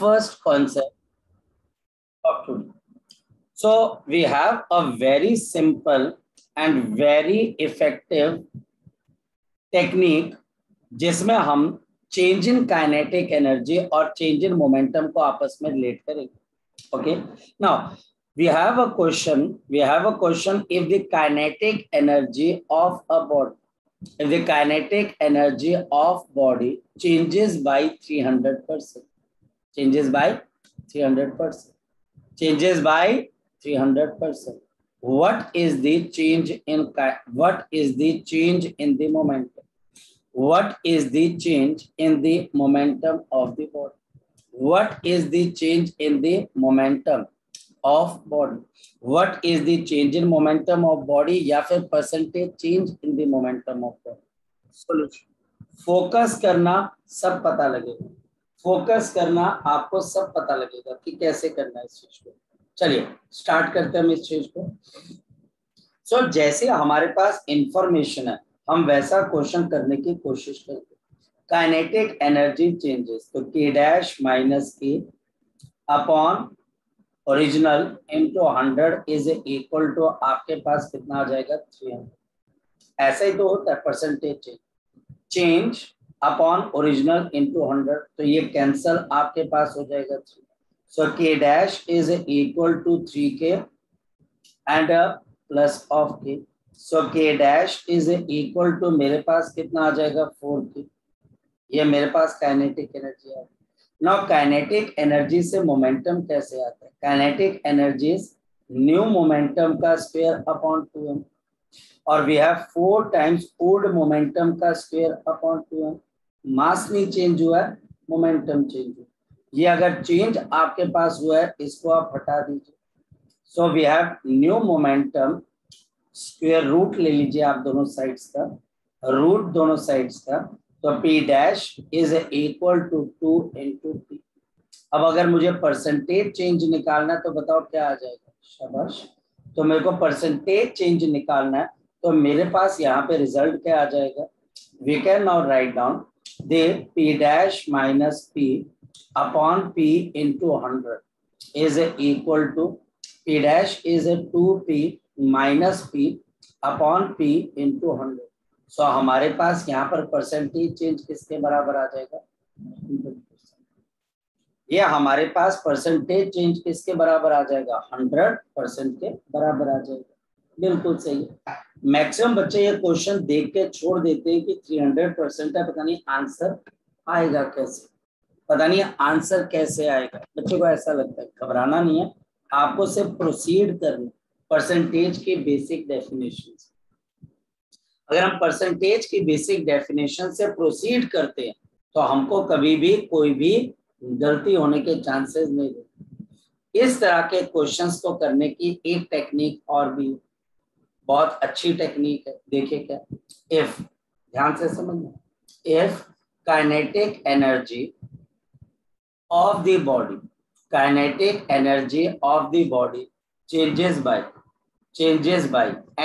first concept of today. So we have a very simple and very effective technique जिसमें हम change in kinetic energy और change in momentum को आपस में relate करेंगे. Okay, now we have a question if the kinetic energy of a body changes by 300%, changes by 300%, what is the change in the momentum? What is the change in the momentum of the body? What is the change in the momentum of body? What is the change in momentum of body या फिर percentage change in the momentum of body? Solution. Focus करना सब पता लगेगा, focus करना आपको सब पता लगेगा कि कैसे करना है इस चीज को. चलिए स्टार्ट करते हैं हम इस चीज को. सो जैसे हमारे पास इंफॉर्मेशन है हम वैसा क्वेश्चन करने की कोशिश करते हैं. काइनेटिक एनर्जी चेंजेस तो k dash minus k upon original into 100 is equal to आपके पास कितना आ जाएगा 300. ऐसा ही तो होता है percentage change upon original into 100, तो ये कैंसल आपके पास हो जाएगा 3. So k dash is equal to 3k and plus of k. So k dash is equal to मेरे पास कितना आ जाएगा 4k. ये मेरे पास काइनेटिक एनर्जी है. नाउ काइनेटिक एनर्जी से मोमेंटम कैसे आता है? काइनेटिक एनर्जी न्यू मोमेंटम का स्क्वायर अपॉन 2m और we have 4 times old momentum का स्क्वायर अपॉन 2m. मास नहीं चेंज हुआ है, मोमेंटम चेंज हुआ. ये अगर चेंज आपके पास हुआ है इसको आप हटा दीजिए. So we have new momentum square root ले लीजिए आप दोनों साइड्स का, रूट दोनों साइड्स का, तो p dash is equal to 2 into p. अब अगर मुझे परसेंटेज चेंज निकालना है तो बताओ क्या आ जाएगा? शाबाश. तो मेरे को परसेंटेज चेंज निकालना है तो मेरे पास यहाँ पे रिजल्ट क्या आ जाएगा? We can now write down the p dash minus p upon p into 100 is equal to p dash is 2p minus p upon p into 100. So हमारे पास यहाँ पर परसेंटेज चेंज किसके बराबर आ जाएगा? 100%. ये हमारे पास परसेंटेज चेंज किसके बराबर आ जाएगा? 100% के बराबर आ जाएगा. बिल्कुल सही है. मैक्सिमम बच्चे ये क्वेश्चन देख के छोड़ देते हैं कि 300% है, पता नहीं आंसर आएगा कैसे, पता नहीं आंसर कैसे आएगा. बच्चों को ऐसा लगता है. घबराना नहीं है, आपको सिर्फ प्रोसीड करना परसेंटेज की बेसिक डेफिनेशन. अगर हम परसेंटेज की बेसिक डेफिनेशन से प्रोसीड करते हैं तो हमको कभी भी कोई भी गलती होने के चांसेस नहीं रहते. इस तरह के क्वेश्चंस को करने की एक टेक्निक और भी बहुत अच्छी टेक्निक है. देखिए क्या, इफ, ध्यान से समझना, if kinetic energy of the body, kinetic energy of the body changes by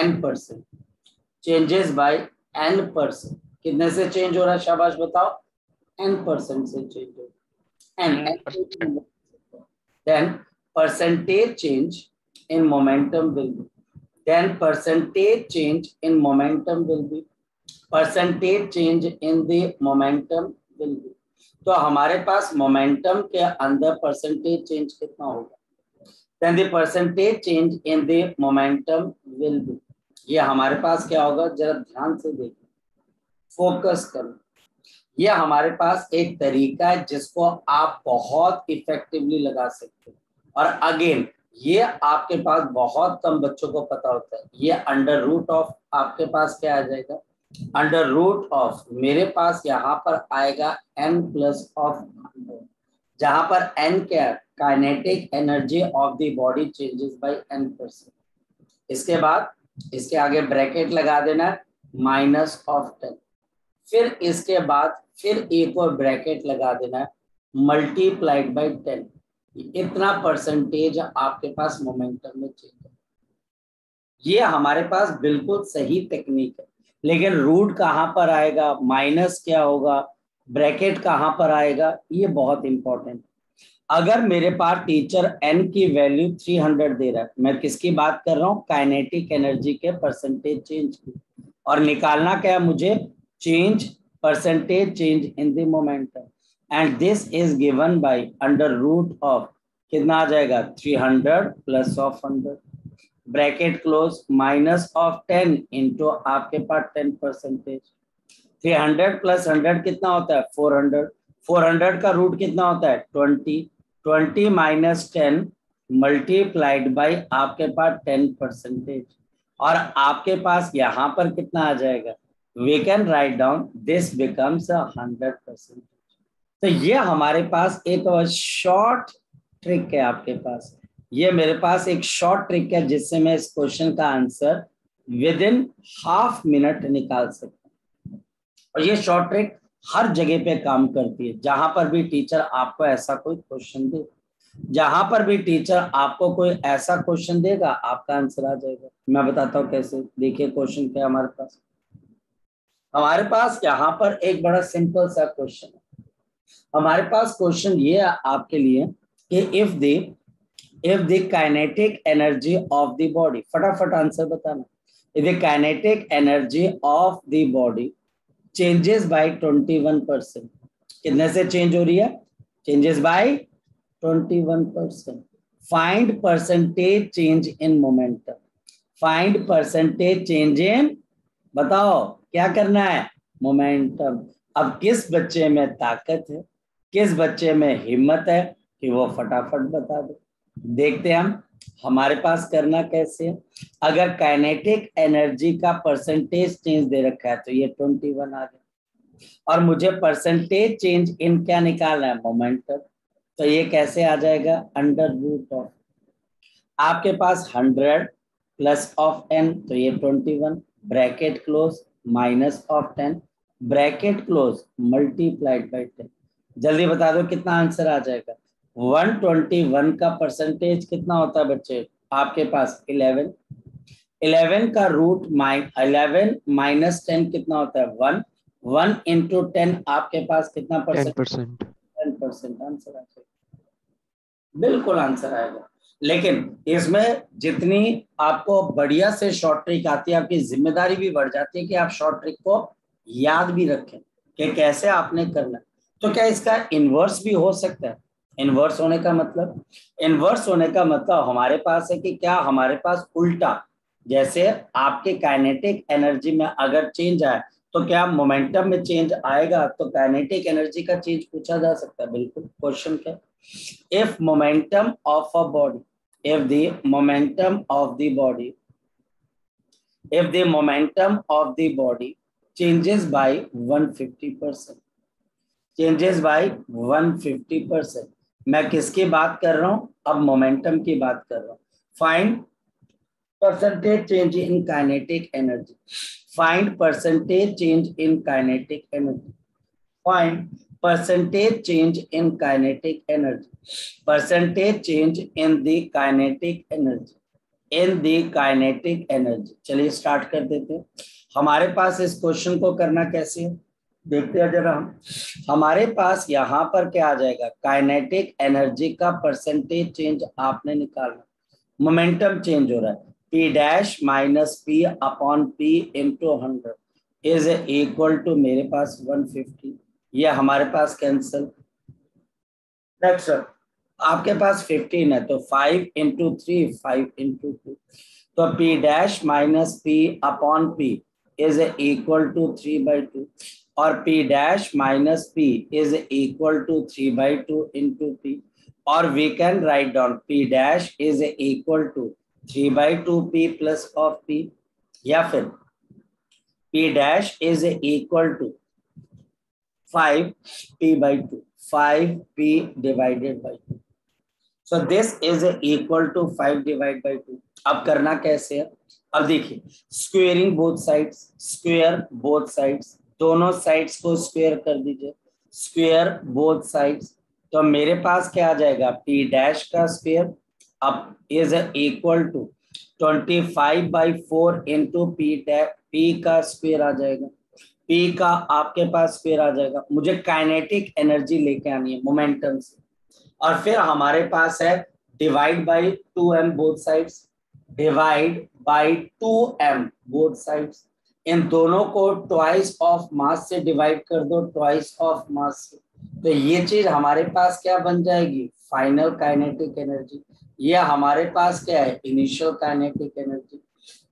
n%, changes by n%. कितने से चेंज हो रहा है? शाबाश बताओ. n% से चेंज हो रहा है. then percentage change in momentum will be, then percentage change in momentum will be, percentage change in the momentum will be. तो हमारे पास मोमेंटम के अंदर परसेंटेज चेंज कितना होगा? then the percentage change in the momentum will be. ये हमारे पास क्या होगा? जरा ध्यान से देखिए, फोकस करो. ये हमारे पास एक तरीका है जिसको आप बहुत इफेक्टिवली लगा सकते हैं. और अगेन ये आपके पास बहुत कम बच्चों को पता होता है. ये अंडर रूट ऑफ आपके पास क्या आ जाएगा? अंडर रूट ऑफ मेरे पास यहाँ पर आएगा n प्लस ऑफ 100, जहां पर n क्या है? Kinetic energy of the body changes by n%. इसके बाद इसके आगे ब्रैकेट लगा देना माइनस ऑफ 10. फिर इसके बाद फिर एक और ब्रैकेट लगा देना मल्टीप्लाइड बाय 10. इतना परसेंटेज आपके पास मोमेंटम में चेंज है. ये हमारे पास बिल्कुल सही टेक्निक है. लेकिन रूट कहाँ पर आएगा, माइनस क्या होगा, ब्रैकेट कहाँ पर आएगा, ये बहुत इंपॉर्टेंट. अगर मेरे पास टीचर n की वैल्यू 300 दे रहा है, मैं किसकी बात कर रहा हूँ, काइनेटिक एनर्जी के परसेंटेज चेंज की, और निकालना क्या है मुझे, change, percentage change in the momentum, and this is given by under root of, कितना आ जाएगा, 300 plus of 100, bracket close, minus of 10 into आपके पास 10%, 300 प्लस 100 कितना होता है, 400, 400 का रूट कितना होता है, 20, 20 माइनस 10 मल्टीप्लाइड बाई आपके पास 10%, और आपके पास यहाँ पर कितना आ जाएगा, we can write down this becomes 100%। तो ये हमारे पास एक शॉर्ट ट्रिक है, आपके पास ये मेरे पास एक शॉर्ट ट्रिक है जिससे मैं इस क्वेश्चन का answer with in half minute निकाल सकता हूँ, और ये शॉर्ट ट्रिक हर जगह पे काम करती है, जहां पर भी टीचर आपको ऐसा कोई क्वेश्चन दे, जहां पर भी टीचर आपको कोई ऐसा क्वेश्चन देगा आपका आंसर आ जाएगा। मैं बताता हूँ कैसे, देखिए क्वेश्चन क्या हमारे पास यहाँ पर एक बड़ा सिंपल सा क्वेश्चन है। हमारे पास क्वेश्चन ये है आपके लिए कि if the kinetic energy of the body, फटाफट आंसर बताना, if the kinetic energy of the body changes by 21%, कितने से चेंज हो रही है, changes by 21%, find percentage change in momentum, find percentage change इन, बताओ क्या करना है, मोमेंटम। अब किस बच्चे में ताकत है, किस बच्चे में हिम्मत है कि वो फटाफट बता दे, देखते हैं हम हमारे पास करना कैसे है। अगर काइनेटिक एनर्जी का परसेंटेज चेंज दे रखा है तो ये 21 आ गया, और मुझे परसेंटेज चेंज इन क्या निकालना है, मोमेंटम, तो ये कैसे आ जाएगा, अंडर रूट ऑफ, आपके पास 100 प्लस ऑफ n, तो ये 21, bracket close, minus of 10 bracket close, multiplied by 10, जल्दी बता दो कितना आंसर आ जाएगा, 121 का परसेंटेज कितना होता है बच्चे, आपके पास 11, 11 का रूट 11 माइनस 10 कितना होता है, 1, 1 इंटू 10 आपके पास कितना परसेंट, 10%। 10% आंसर आ जाएगा, बिल्कुल आंसर आएगा। लेकिन इसमें जितनी आपको बढ़िया से शॉर्ट ट्रिक आती है, आपकी जिम्मेदारी भी बढ़ जाती है कि आप शॉर्ट ट्रिक को याद भी रखें कि कैसे आपने करना। तो क्या इसका इन्वर्स भी हो सकता है, इन्वर्स होने का मतलब, इन्वर्स होने का मतलब हमारे पास है कि क्या हमारे पास उल्टा, जैसे आपके काइनेटिक एनर्जी में अगर चेंज आए तो क्या मोमेंटम में चेंज आएगा, तो काइनेटिक एनर्जी का चेंज पूछा जा सकता है, बिल्कुल क्वेश्चन क्या, if momentum of a body, if the momentum of the body, if the momentum of the body changes by 150%, changes by 150%, मैं किसकी बात कर रहा हूं, अब मोमेंटम की बात कर रहा हूं, find percentage change in kinetic energy, find percentage change in kinetic energy, find percentage change in kinetic energy, percentage change in the kinetic energy, in the kinetic energy। चलिए स्टार्ट कर देते हैं। हमारे पास इस क्वेश्चन को करना कैसे है, देखते हैं जरा हम। हमारे पास यहाँ पर क्या आ जाएगा, काइनेटिक एनर्जी का परसेंटेज चेंज आपने निकालना, मोमेंटम चेंज हो रहा है, P dash minus P upon P into 100 is equal to मेरे पास 150, ये हमारे पास कैंसल, नेक्स्ट आपके पास 15 है तो 5 इंटू 3, 5 इंटू 2, तो P dash minus P upon P is equal to 3/2, और P dash minus P is equal to 3/2 into P, और we can write down P dash is equal to 3/2P plus of P, या फिर P dash is equal to 5P/2, 5P divided by 2, so this is equal to 5 divide by 2। अब करना कैसे है, अब देखिए, squaring both sides, square both sides, दोनों sides को स्क्वेयर कर दीजिए, स्क्वेयर बोथ साइड्स, तो मेरे पास क्या आ जाएगा, P डैश का स्क्वेयर अब is equal to 25/4 into P का स्क्वेयर आ जाएगा, P का आपके पास स्क्वेयर आ जाएगा। मुझे काइनेटिक एनर्जी लेके आनी है मोमेंटम से, और फिर हमारे पास है divide by 2m both sides, divide by 2m both sides. इन दोनों को ट्वाइस ऑफ मास से डिवाइड कर दो, ट्वाइस ऑफ मास से, तो ये चीज हमारे पास क्या बन जाएगी, फाइनल काइनेटिक एनर्जी। ये हमारे पास क्या है, इनिशियल काइनेटिक एनर्जी।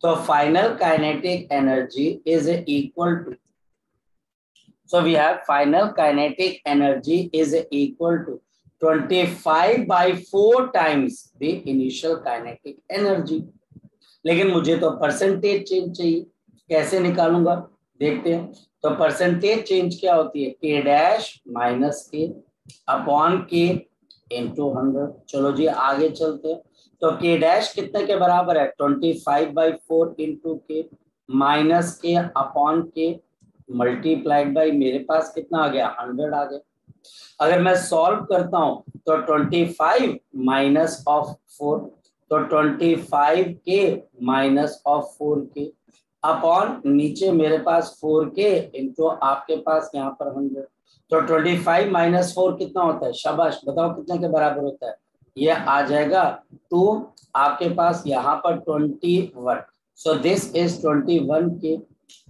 तो final kinetic energy is equal to, so we have final kinetic energy is equal to 25/4 times the initial kinetic energy। लेकिन मुझे तो परसेंटेज चेंज चाहिए, कैसे निकालूंगा देखते हैं। तो परसेंटेज चेंज क्या होती है, के डैश माइनस के अपॉन के इंटू 100। चलो जी आगे चलते हैं। तो के डैश कितने के बराबर है, 25/4 इंटू के माइनस के अपॉन के मल्टीप्लाइड बाई, मेरे पास कितना आ गया, 100 आ गया। अगर मैं सॉल्व करता हूं तो 25 माइनस ऑफ 4, तो 25 के माइनस ऑफ 4 के अपॉन नीचे मेरे पास 4 के इंटू आपके पास यहाँ पर 100। तो 25 माइनस 4 कितना होता है, शाबाश बताओ कितने के बराबर होता है, ये आ जाएगा 2, आपके पास यहाँ पर 21। सो दिस इज 21 के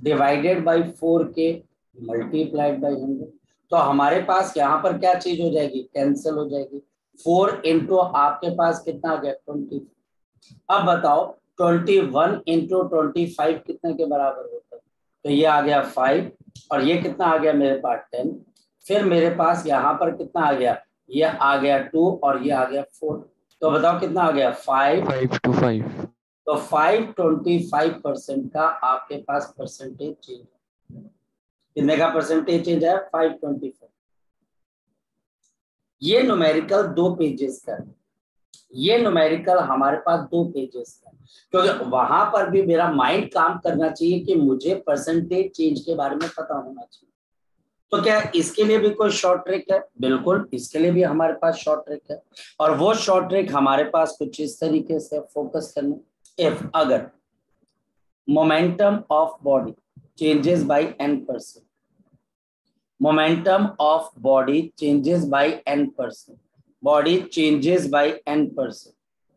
डिवाइडेड बाई 4 के मल्टीप्लाइड बाई 100। तो हमारे पास यहाँ पर क्या चीज हो जाएगी, कैंसिल हो जाएगी। 4 इंटू आपके पास कितना आ गया, 20। अब बताओ 21 इंटू 25 कितने के बराबर होता है, तो ये आ गया 5 और ये कितना आ गया मेरे पास 10। फिर मेरे पास यहाँ पर कितना आ गया, ये आ गया 2 और ये आ गया 4। तो बताओ कितना आ गया, 5 to 5। तो 525% का आपके पास परसेंटेज चेंज है। कितने का परसेंटेज चेंज है, 525। ये न्यूमेरिकल 2 पेजेस का है, ये न्यूमेरिकल हमारे पास 2 पेजेस का है, क्योंकि वहां पर भी मेरा माइंड काम करना चाहिए कि मुझे परसेंटेज चेंज के बारे में पता होना चाहिए। तो क्या इसके लिए भी कोई शॉर्ट ट्रिक है, बिल्कुल इसके लिए भी हमारे पास शॉर्ट ट्रिक है। और वो शॉर्ट ट्रिक हमारे पास कुछ इस तरीके से, फोकस करना, इफ अगर momentum of body changes by n%, momentum of body changes by n%, body changes by n%,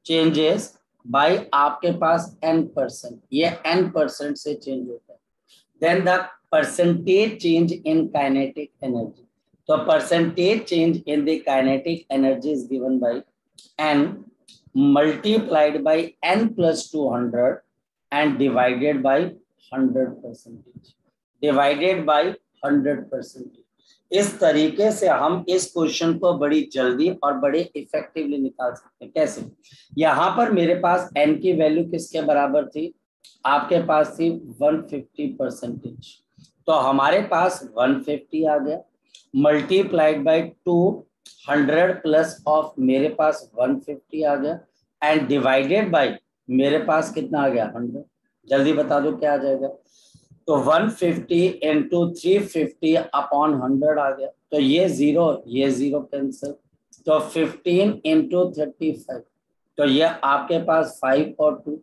changes by आपके पास n%, ये n% से चेंज होता है। then the percentage change in kinetic energy, तो percentage change in the kinetic energy is given by n multiplied by n plus 200 and divided by 100%, divided by 100%। इस तरीके से हम इस क्वेश्चन को बड़ी जल्दी और बड़े इफेक्टिवली निकाल सकते हैं। कैसे, यहाँ पर मेरे पास n की वैल्यू किसके बराबर थी, आपके पास थी 150%, तो हमारे पास 150 आ गया, मल्टीप्लाइड बाई 200 प्लस ऑफ मेरे पास 150 आ गया एंड डिवाइडेड बाई मेरे पास कितना आ गया, 100। जल्दी बता दो क्या आ जाएगा, तो 150 इंटू 350 अपॉन 100 आ गया, तो ये जीरो कैंसिल, तो 15 इंटू 35, तो ये आपके पास 5 और 2,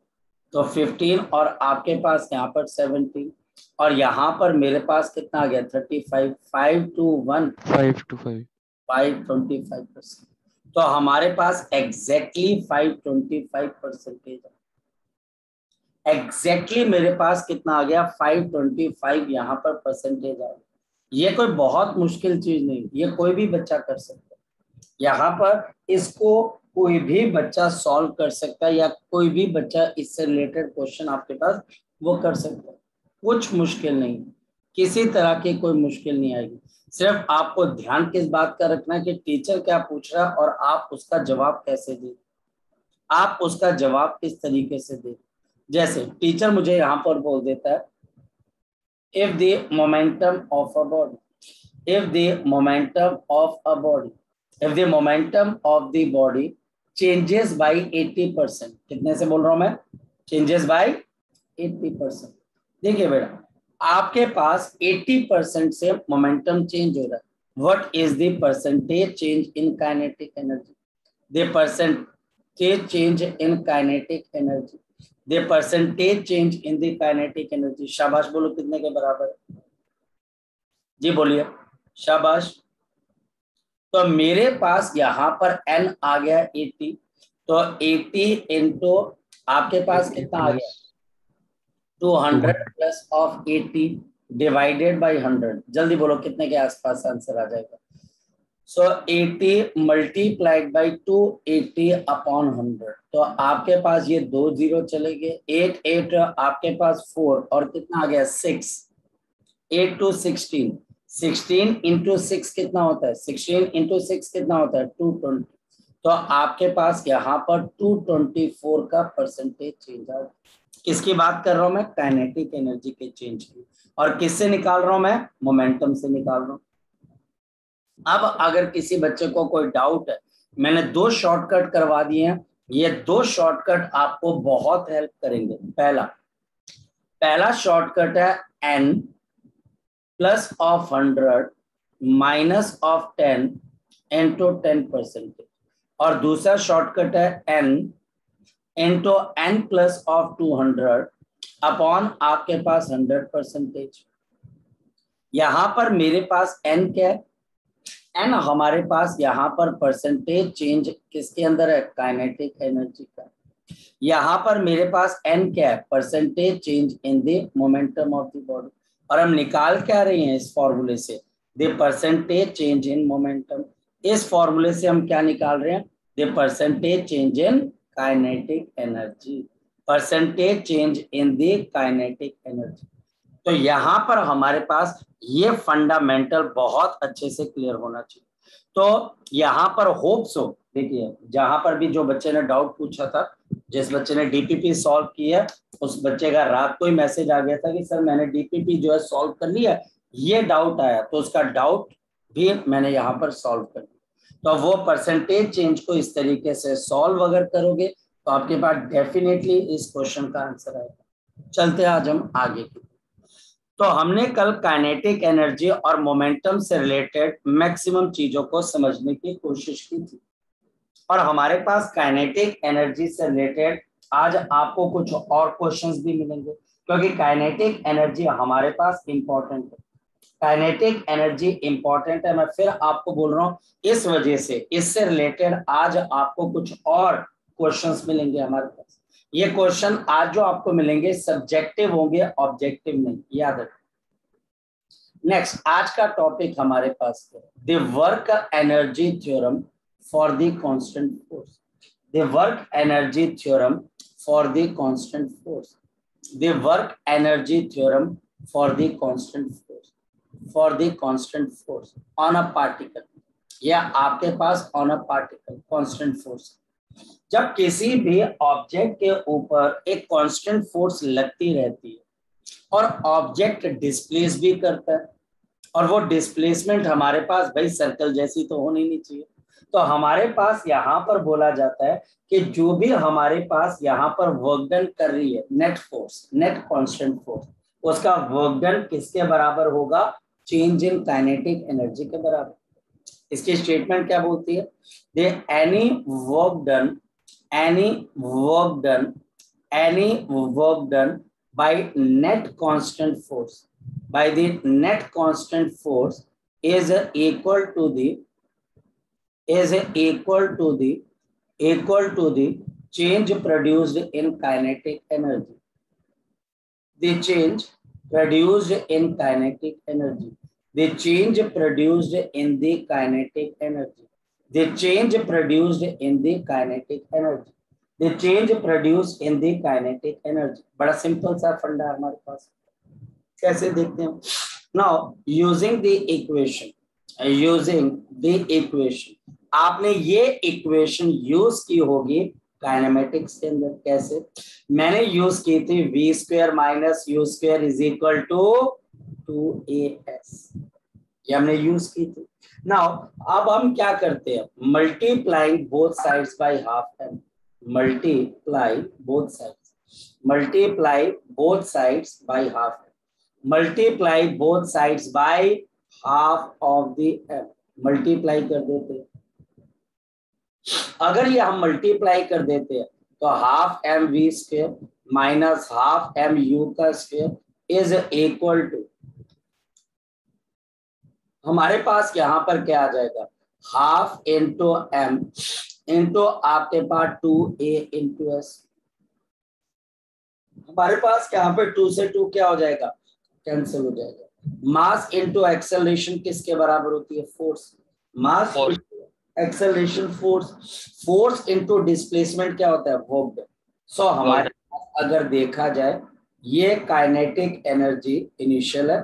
तो 15 और आपके पास यहाँ पर 17 और यहाँ पर मेरे पास कितना आ गया 35, 5 to 1 5 to 5 525%। तो हमारे पास एग्जैक्टली 525% एग्जैक्टली मेरे पास कितना आ गया 525 यहाँ पर परसेंटेज आ गया। ये कोई बहुत मुश्किल चीज नहीं, ये कोई भी बच्चा कर सकता है। यहाँ पर इसको कोई भी बच्चा सॉल्व कर सकता है या कोई भी बच्चा इससे रिलेटेड क्वेश्चन आपके पास वो कर सकता है, कुछ मुश्किल नहीं, किसी तरह की कोई मुश्किल नहीं आएगी। सिर्फ आपको ध्यान किस बात का रखना है कि टीचर क्या पूछ रहा है और आप उसका जवाब कैसे दें, आप उसका जवाब किस तरीके से दें। जैसे टीचर मुझे यहाँ पर बोल देता है if the momentum of a body, if the momentum of a body, if the momentum of the body changes by 80%, कितने से बोल रहा हूं मैं, changes by 80%। देखिए बेटा आपके पास 80% से मोमेंटम चेंज हो रहा है, what is the percentage change in kinetic energy, the percentage change in kinetic energy, the percentage change in the kinetic energy, शाबाश बोलो कितने के बराबर है, जी बोलिए शाबाश। तो मेरे पास यहाँ पर n आ गया 80, तो 80 इंटू आपके पास कितना आ गया 200 प्लस ऑफ 80 डिवाइडेड बाई 100। जल्दी बोलो कितने के आसपास आंसर आ जाएगा। सो 80 मल्टीप्लाइड बाई 280 अपॉन 100। तो आपके पास ये 2 जीरो चले गए, 8 आपके पास 4 और कितना आ गया 6, 8 to 16, 16 इंटू 6 कितना होता है, 16 इंटू 6 कितना होता है 220। तो आपके पास यहाँ पर 224 का परसेंटेज चेंज आ। किसकी बात कर रहा हूं मैं, काइनेटिक एनर्जी के चेंज की। और किससे निकाल रहा हूं मैं, मोमेंटम से निकाल रहा हूं। अब अगर किसी बच्चे को कोई डाउट है, मैंने 2 शॉर्टकट करवा दिए हैं, ये 2 शॉर्टकट आपको बहुत हेल्प करेंगे। पहला शॉर्टकट है n plus of 100 minus of 10 into 10%, और दूसरा शॉर्टकट है n into n plus of 200 upon आपके पास 100%। यहां पर मेरे पास n क्या है, n हमारे पास यहाँ पर परसेंटेज चेंज किसके अंदर है, काइनेटिक एनर्जी का। यहाँ पर मेरे पास n क्या है, percentage change in the momentum of the body. और हम निकाल क्या रहे हैं इस फॉर्मूले से, the percentage change in momentum. इस फॉर्मूले से हम क्या निकाल रहे हैं, the percentage change in kinetic energy, percentage change in the kinetic energy. तो यहाँ पर हमारे पास ये फंडामेंटल बहुत अच्छे से क्लियर होना चाहिए। तो यहाँ पर होप सो, देखिए जहां पर भी जो बच्चे ने डाउट पूछा था, जिस बच्चे ने डीपीपी सॉल्व किया, उस बच्चे का रात को ही मैसेज आ गया था कि सर मैंने डीपीपी जो है सॉल्व कर लिया, ये डाउट आया, तो उसका डाउट भी मैंने यहाँ पर सॉल्व कर दिया। तो वो परसेंटेज चेंज को इस तरीके से सॉल्व अगर करोगे तो आपके पास डेफिनेटली इस क्वेश्चन का आंसर आएगा। चलते आज हम आगे की। तो हमने कल काइनेटिक एनर्जी और मोमेंटम से रिलेटेड मैक्सिमम चीजों को समझने की कोशिश की थी, और हमारे पास काइनेटिक एनर्जी से रिलेटेड आज आपको कुछ और क्वेश्चंस भी मिलेंगे, क्योंकि काइनेटिक एनर्जी हमारे पास इंपॉर्टेंट है। काइनेटिक एनर्जी इंपॉर्टेंट है, मैं फिर आपको बोल रहा हूँ, इस वजह से इससे रिलेटेड आज आपको कुछ और क्वेश्चंस मिलेंगे हमारे पास। ये क्वेश्चन आज जो आपको मिलेंगे सब्जेक्टिव होंगे, ऑब्जेक्टिव नहीं, याद रखना। नेक्स्ट आज का टॉपिक हमारे पास है the work energy theorem for the constant force. The work energy theorem for the constant force. The work energy theorem for the constant force, for the constant force on a particle, या आपके pass on a particle constant force. जब किसी भी object के ऊपर एक constant force लगती रहती है और ऑब्जेक्ट डिस्प्लेस भी करता है, और वो डिस्प्लेसमेंट हमारे पास भाई सर्कल जैसी तो होनी नहीं चाहिए, तो हमारे पास यहाँ पर बोला जाता है कि जो भी हमारे पास यहाँ पर वर्क डन कर रही है, net force, net constant force, उसका वर्क डन किसके बराबर होगा, चेंज इन काइनेटिक एनर्जी के बराबर। इसकी स्टेटमेंट क्या बोलती है, they any work done, any work done by net constant force, by the net constant force is equal to the change produced in kinetic energy. The change produced in kinetic energy, the change produced in the kinetic energy, the change produced in the kinetic energy, the change produced in the kinetic energy। बड़ा simple सा फंडा हमारे पास, कैसे देखते हैं। Now using the equation, आपने ये equation use की होगी काइनेमेटिक्स के अंदर। कैसे, मैंने यूज की थी v square minus u square is equal to 2as, ये हमने यूज की थी। नाउ अब हम क्या करते हैं, multiplying both sides by half m, multiply both sides by half m, multiply both sides by half of the m, multiply कर देते हैं। अगर ये हम मल्टीप्लाई कर देते हैं तो half m v square minus half m u का स्क्वायर इज इक्वल टू, हमारे पास यहां पर क्या आ जाएगा, हाफ इंटू m इंटू आपके पास 2a इंटू s। हमारे पास यहाँ पे 2 से 2 क्या हो जाएगा, कैंसिल हो जाएगा। मास इंटू एक्सेलरेशन किसके बराबर होती है, force. Mass acceleration force, force into displacement क्या होता है, वर्क। सो हमारे पास अगर देखा जाए ये काइनेटिक एनर्जी इनिशियल है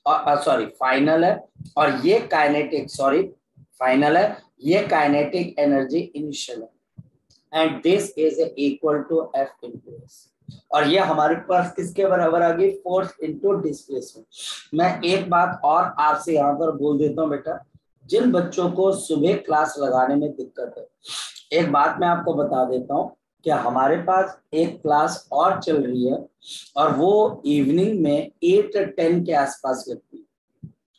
और सॉरी फाइनल है, और ये काइनेटिक फाइनल है, ये काइनेटिक एनर्जी इनिशियल है। And this is equal to F into S. और ये हमारे पास किसके बराबर आ गई, फोर्स इंटू डिस्प्लेसमेंट। मैं एक बात और आपसे यहाँ पर बोल देता हूँ बेटा, जिन बच्चों को सुबह क्लास लगाने में दिक्कत है, एक बात मैं आपको बता देता हूँ कि हमारे पास एक क्लास और चल रही है और वो इवनिंग में 8-10 के आसपास लगती है।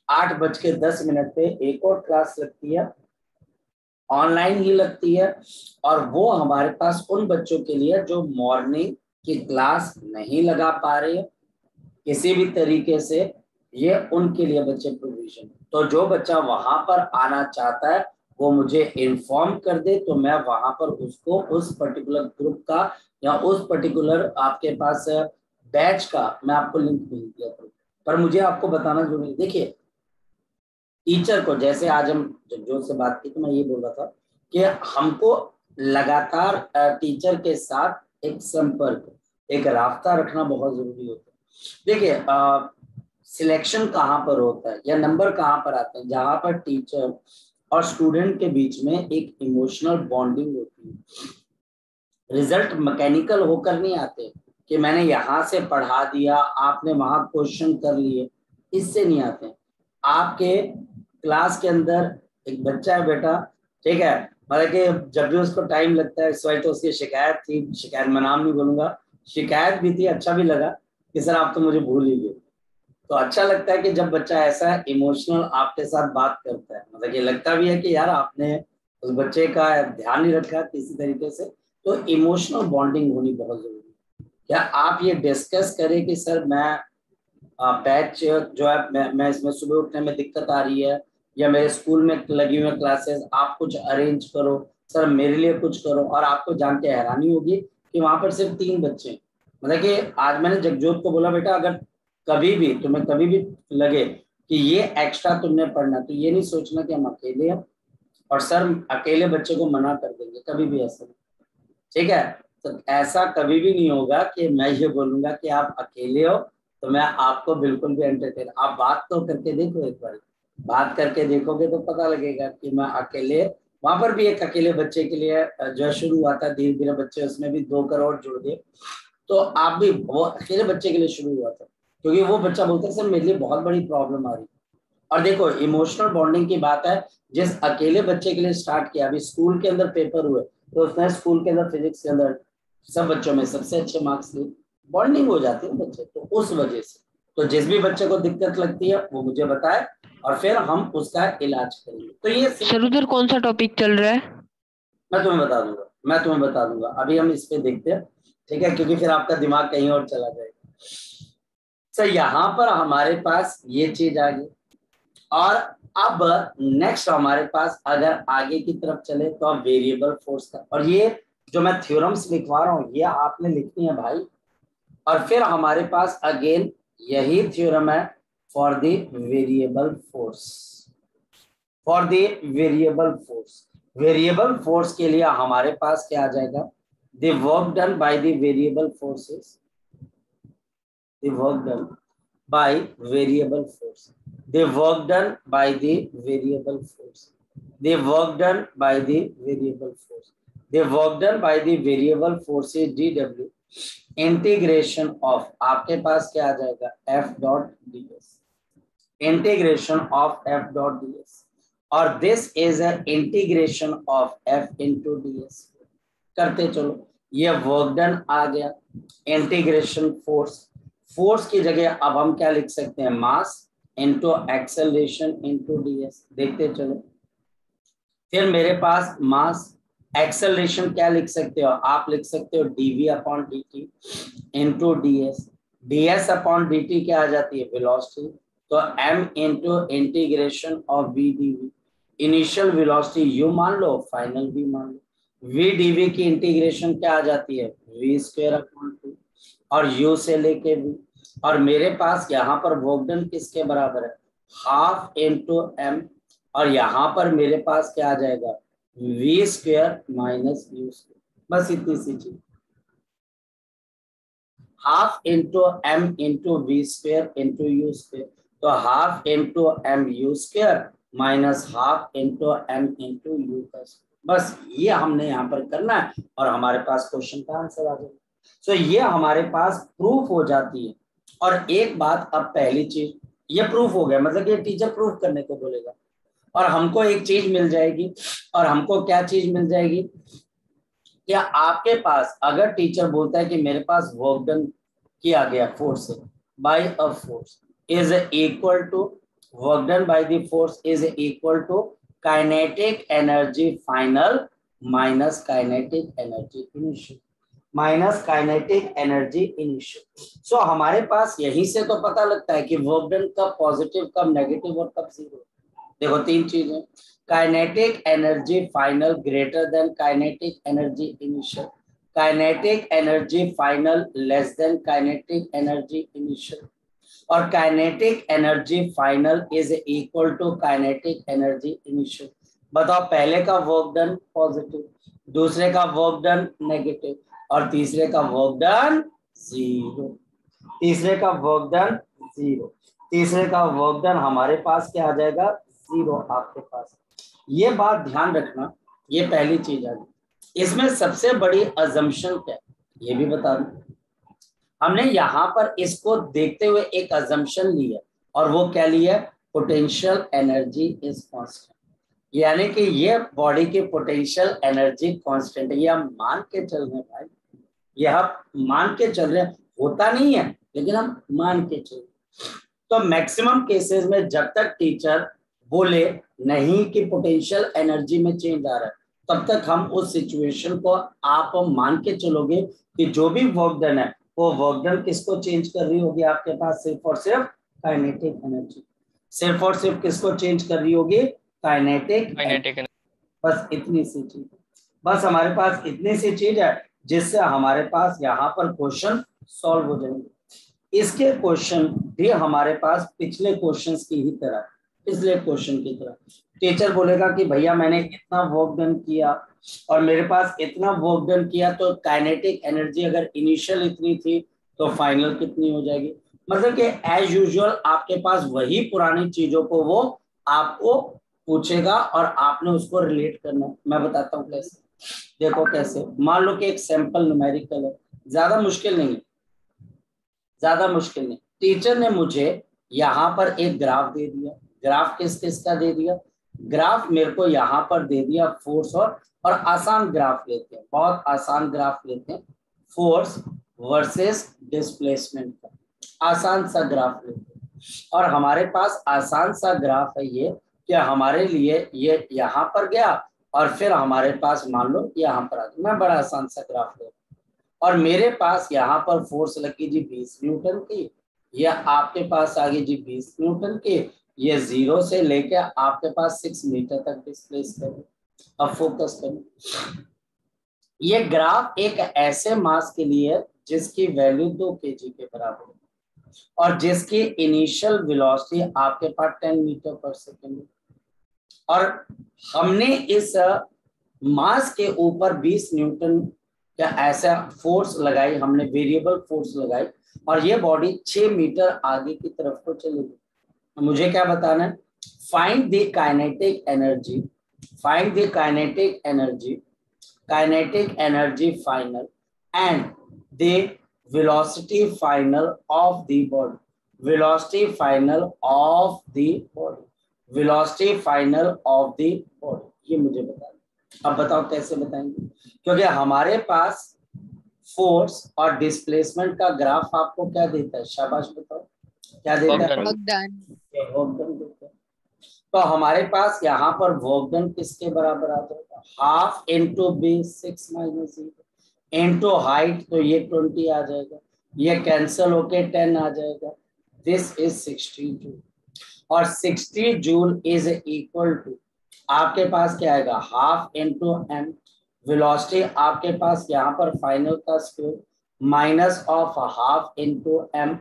8:10 पे एक और क्लास लगती है, ऑनलाइन ही लगती है, और वो हमारे पास उन बच्चों के लिए जो मॉर्निंग की क्लास नहीं लगा पा रहे किसी भी तरीके से, ये उनके लिए बच्चे प्रोविजन। तो जो बच्चा वहां पर आना चाहता है वो मुझे इन्फॉर्म कर दे, तो मैं वहां पर उसको उस पर्टिकुलर ग्रुप का या उस पर्टिकुलर आपके पास बैच का मैं आपको लिंक भेज दिया था। पर मुझे आपको बताना जरूरी, देखिए टीचर को, जैसे आज हम जो से बात की तो मैं ये बोल रहा था कि हमको लगातार टीचर के साथ एक संपर्क, एक राब्ता रखना बहुत जरूरी होता है। देखिए सिलेक्शन कहाँ पर होता है या नंबर कहाँ पर आते हैं, जहां पर टीचर और स्टूडेंट के बीच में एक इमोशनल बॉन्डिंग होती है। रिजल्ट मैकेनिकल होकर नहीं आते कि मैंने यहाँ से पढ़ा दिया आपने वहां क्वेश्चन कर लिए, इससे नहीं आते। आपके क्लास के अंदर एक बच्चा है बेटा, ठीक है, मतलब कि जब भी उसको टाइम लगता है, इस वजह तो उसकी शिकायत थी, शिकायत मैं नाम नहीं बोलूंगा, शिकायत भी थी, अच्छा भी लगा कि सर आप तो मुझे भूल ही गए। तो अच्छा लगता है कि जब बच्चा ऐसा इमोशनल आपके साथ बात करता है, मतलब ये लगता भी है कि यार आपने उस बच्चे का ध्यान नहीं रखा किसी तरीके से। तो इमोशनल बॉन्डिंग होनी बहुत जरूरी है। क्या आप ये डिस्कस करें कि सर मैं बैच जो है मैं इसमें सुबह उठने में दिक्कत आ रही है, या मेरे स्कूल में लगी हुई क्लासेस, आप कुछ अरेंज करो सर, मेरे लिए कुछ करो। और आपको जान के हैरानी होगी कि वहां पर सिर्फ 3 बच्चे हैं। मतलब कि आज मैंने जगजोत को बोला बेटा अगर कभी भी तुम्हें कभी भी लगे कि ये एक्स्ट्रा तुमने पढ़ना, तो ये नहीं सोचना कि हम अकेले हैं और सर अकेले बच्चे को मना कर देंगे, कभी भी ऐसा नहीं, ठीक है। तो ऐसा कभी भी नहीं होगा कि मैं ये बोलूंगा कि आप अकेले हो तो मैं आपको बिल्कुल भी एंटरटेन, आप बात तो करके देखो, एक बार बात करके देखोगे तो पता लगेगा कि मैं अकेले, वहां पर भी एक अकेले बच्चे के लिए जो शुरू हुआ था, धीरे धीरे बच्चे उसमें भी 2 करोड़ जुड़ गए। तो आप भी, वो अकेले बच्चे के लिए शुरू हुआ था क्योंकि वो बच्चा बोलता है सर मेरे लिए बहुत बड़ी प्रॉब्लम आ रही। और देखो इमोशनल बॉन्डिंग की बात है, जिस अकेले बच्चे के लिए स्टार्ट किया, अभी स्कूल के अंदर पेपर हुए तो उसने स्कूल के अंदर फिजिक्स के अंदर सब बच्चों में सबसे अच्छे मार्क्स लिए, बॉन्डिंग हो जाती है बच्चे, तो उस वजह से तो जिस भी बच्चे को दिक्कत लगती है वो मुझे बताए और फिर हम उसका इलाज करेंगे। तो ये सर उधर कौन सा टॉपिक चल रहा है? मैं तुम्हें बता दूंगा अभी हम इस पे देखते हैं, ठीक है, क्योंकि फिर आपका दिमाग कहीं और चला जाएगा। सर यहाँ पर हमारे पास ये चीज आ गई, और अब नेक्स्ट हमारे पास अगर आगे की तरफ चले तो अब वेरिएबल फोर्स का, और ये जो मैं थ्योरम्स लिखवा रहा हूँ ये आपने लिखनी है भाई। और फिर हमारे पास अगेन यही थ्योरम है for the variable force, for the variable force. Variable force के लिए हमारे पास क्या आ जाएगा, the work done by the variable forces, the work done by variable force, the work done by the variable force, the work done by the variable force, the work done by the variable force is dw integration of, आपके पास क्या आ जाएगा, f dot ds, integration of f dot ds, और this is a integration of f into ds। करते चलो, ये work done आ गया, integration force, force की जगह अब हम क्या लिख सकते हैं, mass into acceleration into ds, देखते चलो। फिर मेरे पास मास, एक्सेलरेशन क्या लिख सकते हो, आप लिख सकते हो dv upon dt into ds, ds upon dt क्या आ जाती है, वेलोसिटी, तो m into integration of v dv, initial velocity you मान लो, फाइनल भी मान लो। वी डीवी की इंटीग्रेशन क्या आ जाती है, वी स्क्वायर अपॉन 2 और यू से लेके वी। और मेरे पास यहाँ पर वर्क डन किसके बराबर है, हाफ इनटू एम, और यहाँ पर मेरे पास क्या आ जाएगा, V square minus U square. बस इतनी सी चीज, half into M into V square into U square, तो half into M U square minus half into M into U का स्क्वायर। बस ये हमने यहाँ पर करना है और हमारे पास क्वेश्चन का आंसर आ जाएगा। सो ये हमारे पास प्रूफ हो जाती है। और एक बात, अब पहली चीज ये प्रूफ हो गया, मतलब ये टीचर प्रूफ करने को बोलेगा और हमको एक चीज मिल जाएगी। और हमको क्या चीज मिल जाएगी, क्या आपके पास अगर टीचर बोलता है कि मेरे पास वर्क डन किया गया फोर्स से by a force is equal to, work done by the force is equal to kinetic energy final minus kinetic energy initial, minus kinetic energy initial. So हमारे पास यहीं से तो पता लगता है कि वर्क डन कब पॉजिटिव, कब नेगेटिव और कब जीरो। देखो तीन चीजें, kinetic energy final greater than kinetic energy initial, kinetic energy final less than kinetic energy initial, और kinetic energy final is equal to kinetic energy initial. बताओ पहले का वर्क डन पॉजिटिव, दूसरे का वर्क डन नेगेटिव और तीसरे का work done zero, तीसरे का वर्क डन जीरो, तीसरे का वर्क डन हमारे पास क्या आ जाएगा, जीरो आपके पास। ये बात ध्यान रखना, ये पहली चीज आ गई। इसमें सबसे बड़ी अजम्पशन क्या है ये भी बता दूं। हमने यहाँ पर इसको देखते हुए एक अजम्पशन ली है और वो क्या ली है, पोटेंशियल एनर्जी इज कांस्टेंट, यानी कि ये बॉडी की पोटेंशियल एनर्जी कांस्टेंट है। ये हम मान के चल रहे हैं भाई, ये हम मान के चल रहे हैं, होता नहीं है लेकिन हम मान के चल रहे हैं। तो मैक्सिमम केसेस में जब तक टीचर बोले नहीं कि पोटेंशियल एनर्जी में चेंज आ रहा है, तब तक हम उस सिचुएशन को आप मान के चलोगे कि जो भी वर्क डन है वो वर्क डन किसको चेंज कर रही होगी, आपके पास सिर्फ और सिर्फ काइनेटिक एनर्जी, सिर्फ और सिर्फ किसको चेंज कर रही होगी, काइनेटिक। बस इतनी सी चीज, बस हमारे पास इतनी सी चीज है जिससे हमारे पास यहाँ पर क्वेश्चन सॉल्व हो जाएंगे। इसके क्वेश्चन भी हमारे पास पिछले क्वेश्चंस की ही तरह, पिछले क्वेश्चन की तरह टीचर बोलेगा कि भैया मैंने इतना वर्क डन किया और मेरे पास इतना वर्क डन किया, तो काइनेटिक एनर्जी अगर इनिशियल इतनी थी तो फाइनल कितनी हो जाएगी। मतलब कि एज यूजुअल आपके पास वही पुरानी चीजों को वो आपको पूछेगा और आपने उसको रिलेट करना है। मैं बताता हूँ कैसे, देखो कैसे। मान लो कि एक सैंपल न्यूमेरिकल है, ज्यादा मुश्किल नहीं, ज्यादा मुश्किल नहीं। टीचर ने मुझे यहाँ पर एक ग्राफ दे दिया, ग्राफ किस किस का दे दिया, ग्राफ मेरे को यहाँ पर दे दिया फोर्स और आसान ग्राफ लेते हैं, बहुत आसान ग्राफ लेते हैं, फोर्स वर्सेस डिस्प्लेसमेंट का आसान सा ग्राफ लेते हैं। और हमारे पास आसान सा ग्राफ है ये, कि हमारे लिए ये यहाँ पर गया और फिर हमारे पास मान लो यहाँ पर आ गया। मैं बड़ा आसान सा ग्राफ ले, और मेरे पास यहाँ पर फोर्स लगी जी 20 न्यूटन की, या आपके पास आ गई जी 20 न्यूटन की, ये 0 से लेके आपके पास 6 मीटर तक डिस्प्लेस करें। अब फोकस करें, ये ग्राफ एक ऐसे मास के लिए जिसकी वैल्यू 2 kg के बराबर है और जिसकी इनिशियल वेलोसिटी आपके पास 10 मीटर पर सेकेंड है, और हमने इस मास के ऊपर 20 न्यूटन का ऐसा फोर्स लगाई, हमने वेरिएबल फोर्स लगाई और ये बॉडी 6 मीटर आगे की तरफ को चलेगी। मुझे क्या बताना है, find the kinetic energy, find the kinetic energy, kinetic energy final and the velocity final of the body, velocity final of the body, velocity final of the body. ये मुझे बताना। अब बताओ कैसे बताएंगे, क्योंकि हमारे पास फोर्स और डिस्प्लेसमेंट का ग्राफ आपको क्या देता है, शाबाश बताओ क्या देता है, वर्क डन देता है। तो हमारे पास यहाँ पर वर्क डन किसके बराबर आ जाएगा, half into base 6 minus 0 into height, तो ये 20 आ जाएगा, ये कैंसिल होके 10 आ जाएगा, दिस इज 60 जूल, और 60 जूल इज इक्वल टू आपके पास क्या आएगा, हाफ इंटू एम, वेलोसिटी आपके पास यहाँ पर फाइनल का square minus of half into M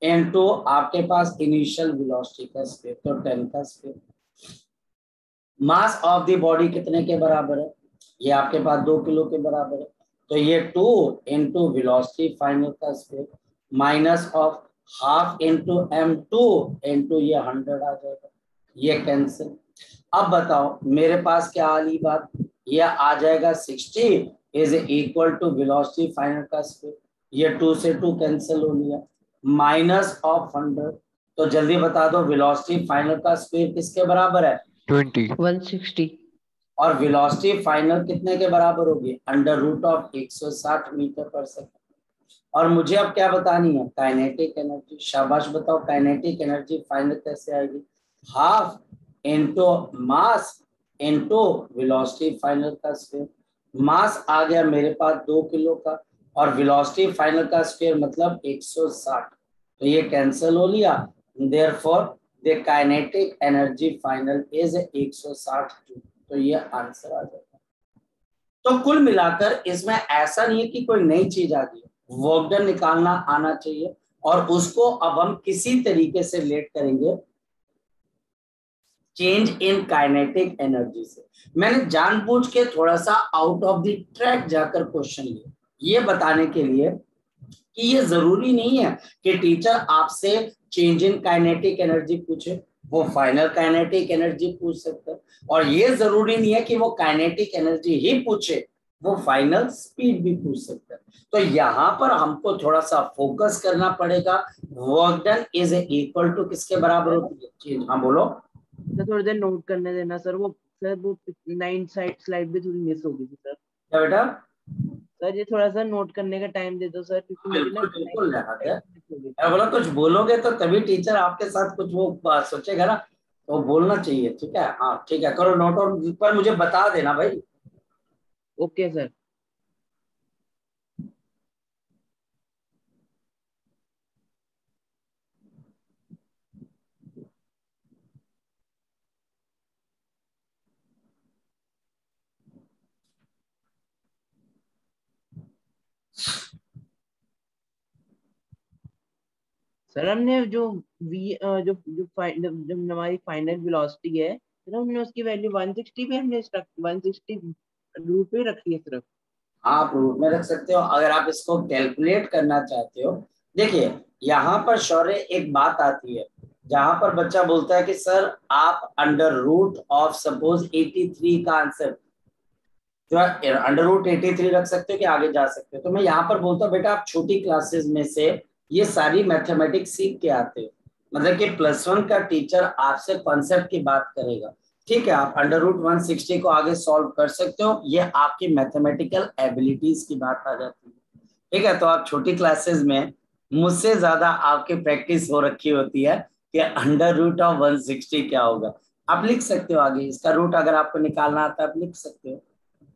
into आपके पास इनिशियल वेलोसिटी का स्क्वायर, तो 10 का स्क्वायर। मास ऑफ द बॉडी कितने के बराबर है, ये आपके पास 2 किलो के बराबर है, तो ये 2 इंटू वेलोसिटी फाइनल का square minus of half into m 2 into ये 100 आ जाएगा, ये कैंसिल। अब बताओ मेरे पास क्या आ रही बात, ये आ जाएगा 60 is equal to velocity final का स्क्वायर, ये 2 से 2 कैंसिल हो लिया माइनस ऑफ 100, तो जल्दी बता दो वेलोसिटी फाइनल का स्क्वायर किसके बराबर है, 20 160 और वेलोसिटी फाइनल कितने के बराबर होगी, अंडर रूट ऑफ 160 मीटर पर सेकंड। और मुझे अब क्या बतानी है, काइनेटिक एनर्जी। शाबाश बताओ काइनेटिक एनर्जी फाइनल कैसे आएगी, half into mass into velocity final का स्क्वायर। मास आ गया मेरे पास 2 किलो का और वेलोसिटी फाइनल का स्क्वायर मतलब 160, तो ये कैंसिल हो लिया, therefore the kinetic energy final is 160 joule, तो ये आंसर आ जाएगा। तो कुल मिलाकर इसमें ऐसा नहीं है कि कोई नई चीज आ गई, वर्क डन निकालना आना चाहिए और उसको अब हम किसी तरीके से रिलेट करेंगे चेंज इन काइनेटिक एनर्जी से। मैंने जानबूझ के थोड़ा सा आउट ऑफ द ट्रैक जाकर क्वेश्चन लिया, ये बताने के लिए कि ये जरूरी नहीं है कि टीचर आपसे चेंज इन काइनेटिक एनर्जी पूछे, वो फाइनल काइनेटिक एनर्जी पूछ सकते हैं, और ये जरूरी नहीं है कि वो काइनेटिक एनर्जी ही पूछे, वो फाइनल स्पीड भी पूछ सकते हैं। तो यहाँ पर हमको थोड़ा सा फोकस करना पड़ेगा, work done is equal to किसके बराबर होती है चेंज। हाँ बोलो सर, थोड़ी देर नोट करने देना सर, वो 9 स्लाइड भी थोड़ी मिस हो गई थी सर। क्या बेटा, सर ये थोड़ा सा नोट करने का टाइम दे दो सर, क्योंकि मुझे ना बिल्कुल बोलो, कुछ बोलोगे तो तभी टीचर आपके साथ कुछ वो सोचेगा ना, तो बोलना चाहिए, ठीक है। हाँ ठीक है, करो नोट और पर मुझे बता देना भाई। Okay sir. सर हमने जो जो हमारी फाइनल वेलोसिटी है सर, हमने उसकी वैल्यू 160 पे हमने 160 रूट पे रखी है सिर्फ। आप रूट में रख सकते हो अगर आप इसको कैलकुलेट करना चाहते हो। देखिए यहाँ पर शौर्य एक बात आती है जहां पर बच्चा बोलता है कि सर आप अंडर रूट ऑफ सपोज 83 का आंसर जो है अंडर रूट 83 रख सकते हो कि आगे जा सकते हो। तो मैं यहाँ पर बोलता हूँ बेटा आप छोटी क्लासेस में से ये सारी मैथमेटिक्स सीख के आते हो, मतलब कि +1 का टीचर आपसे कॉन्सेप्ट की बात करेगा, ठीक है, आप अंडर रूट 160 को आगे सॉल्व कर सकते हो, ये आपकी मैथमेटिकल एबिलिटीज की बात आ जाती है, ठीक है। तो आप छोटी क्लासेस में मुझसे ज्यादा आपकी प्रैक्टिस हो रखी होती है कि अंडर रूट ऑफ 160 क्या होगा। आप लिख सकते हो आगे इसका रूट, अगर आपको निकालना आता है आप लिख सकते हो,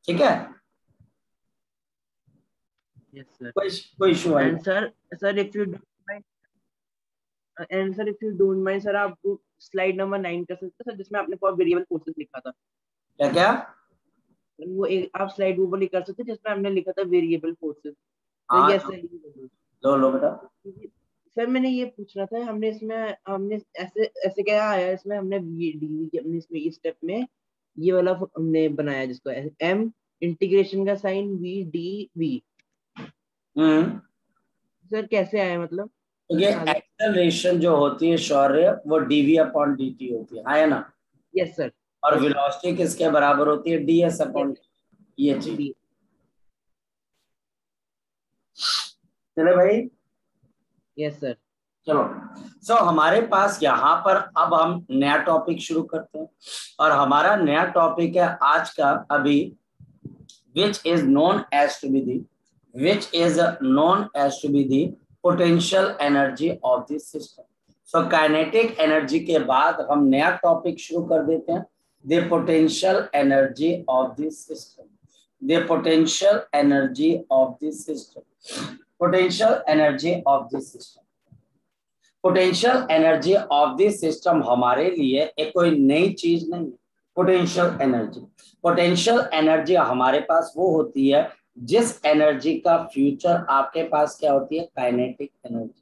ठीक है। Yes sir. कोई इशू है? And sir if you don't mind sir, आप स्लाइड नंबर 9 कर सकते हैं सर, जिसमें आपने वेरिएबल फोर्सेस लिखा था। क्या क्या? वो एक आप स्लाइड वो वाली कर सकते हैं जिसमें हमने लिखा था वेरिएबल फोर्सेस। तो हाँ यस सर, लो बेटा। सर मैंने ये पूछना था, हमने ऐसे ऐसे क्या आया इसमें, हमने डीवी की अपने इसमें इस स्टेप में ये वाला हमने बनाया जिसको एम इंटीग्रेशन का sine v d v. Sir कैसे आया मतलब? तो ये एक्सेलरेशन जो होती है शौर्य वो dv अपॉन dt होती है ना? Yes sir. और वेलोसिटी किसके बराबर होती है, ds अपॉन, ये चीज। चले भाई। Yes sir. चलो सो हमारे पास यहाँ पर अब हम नया टॉपिक शुरू करते हैं और हमारा नया टॉपिक है आज का अभी which is known as to be the potential energy of the system. So kinetic energy के बाद हम नया टॉपिक शुरू कर देते हैं, the potential energy of the system. The potential energy of the system. Potential energy of the system. Potential energy of this system हमारे लिए एक कोई नई चीज नहीं है, पोटेंशियल एनर्जी। पोटेंशियल एनर्जी हमारे पास वो होती है जिस एनर्जी का फ्यूचर आपके पास क्या होती है, काइनेटिक एनर्जी।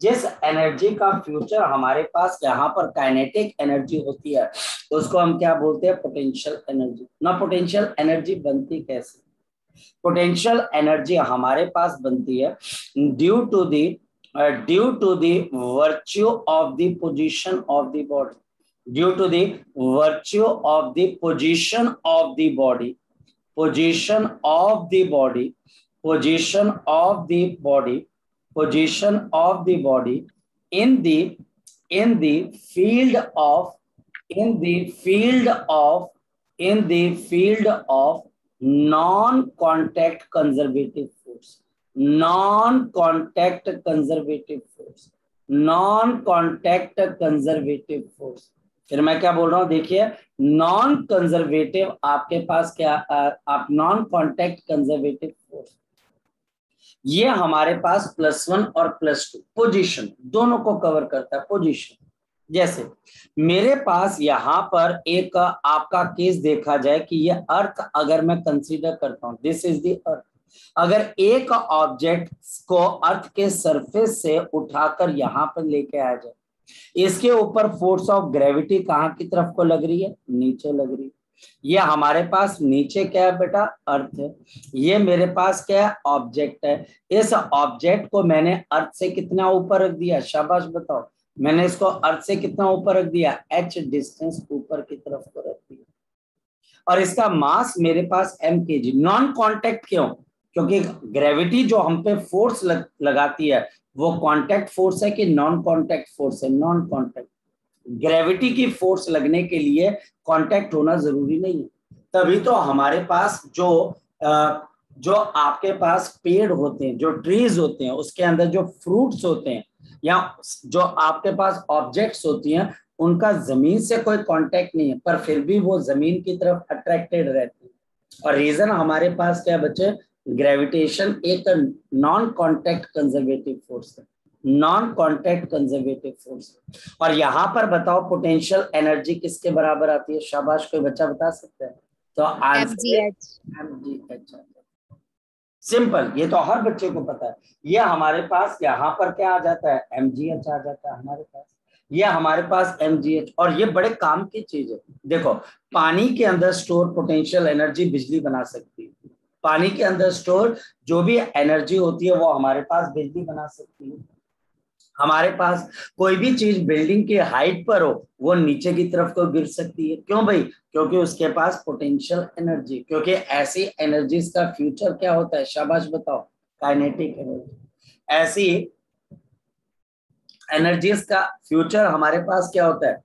जिस एनर्जी का फ्यूचर हमारे पास यहाँ पर काइनेटिक एनर्जी होती है उसको हम क्या बोलते हैं, पोटेंशियल एनर्जी। ना पोटेंशियल एनर्जी बनती कैसे? पोटेंशियल एनर्जी हमारे पास बनती है due to the virtue of the position of the body, due to the virtue of the position of the body, position of the body, position of the body, position of the body in the field of non-contact conservative force, non-contact conservative force, non-contact conservative force। फिर मैं क्या बोल रहा हूं, देखिए non conservative आपके पास क्या, आप नॉन कॉन्टैक्ट कंजर्वेटिव फोर्स, ये हमारे पास +1 और +2 पोजीशन दोनों को कवर करता है। पोजीशन जैसे मेरे पास यहाँ पर एक आपका केस देखा जाए कि ये अर्थ अगर मैं कंसीडर करता हूं, दिस इज द अर्थ, अगर एक ऑब्जेक्ट को अर्थ के सरफेस से उठाकर यहाँ पर लेके आया जाए, इसके ऊपर फोर्स ऑफ ग्रेविटी कहाँ की तरफ को लग रही है, नीचे लग रही है। ये हमारे पास नीचे क्या है बेटा, अर्थ है। ये मेरे पास क्या है, ऑब्जेक्ट है। इस ऑब्जेक्ट को मैंने अर्थ से कितना ऊपर रख दिया, शाबाश बताओ, मैंने इसको अर्थ से कितना ऊपर रख दिया, h डिस्टेंस ऊपर की तरफ को रख दिया, और इसका मास मेरे पास m kg। नॉन कॉन्टैक्ट क्यों, क्योंकि ग्रेविटी जो हम पे फोर्स लगाती है वो कांटेक्ट फोर्स है कि नॉन कांटेक्ट फोर्स है, नॉन कांटेक्ट। ग्रेविटी की फोर्स लगने के लिए कांटेक्ट होना जरूरी नहीं है। तभी तो हमारे पास जो आपके पास पेड़ होते हैं, जो ट्रीज होते हैं, उसके अंदर जो फ्रूट्स होते हैं या जो आपके पास ऑब्जेक्ट्स होती हैं, उनका जमीन से कोई कांटेक्ट नहीं है, पर फिर भी वो जमीन की तरफ अट्रैक्टेड रहते हैं। और रीजन हमारे पास क्या बच्चे, ग्रेविटेशन एक नॉन कॉन्टैक्ट कंजर्वेटिव फोर्स है, नॉन कॉन्टैक्ट कंजर्वेटिव फोर्स। और यहाँ पर बताओ पोटेंशियल एनर्जी किसके बराबर आती है, शाबाश, कोई बच्चा बता सकता है? तो MGH। सिंपल, ये तो हर बच्चे को पता है। ये हमारे पास यहाँ पर क्या आ जाता है, MGH आ जाता है हमारे पास, ये हमारे पास MGH। और ये बड़े काम की चीज है। देखो पानी के अंदर स्टोर पोटेंशियल एनर्जी बिजली बना सकती है, पानी के अंदर स्टोर जो भी एनर्जी होती है वो हमारे पास बिजली बना सकती है। हमारे पास कोई भी चीज बिल्डिंग की हाइट पर हो वो नीचे की तरफ को गिर सकती है, क्यों भाई, क्योंकि उसके पास पोटेंशियल एनर्जी, क्योंकि ऐसी एनर्जीज का फ्यूचर क्या होता है, शाबाश बताओ, काइनेटिक एनर्जी। ऐसी एनर्जीज का फ्यूचर हमारे पास क्या होता है,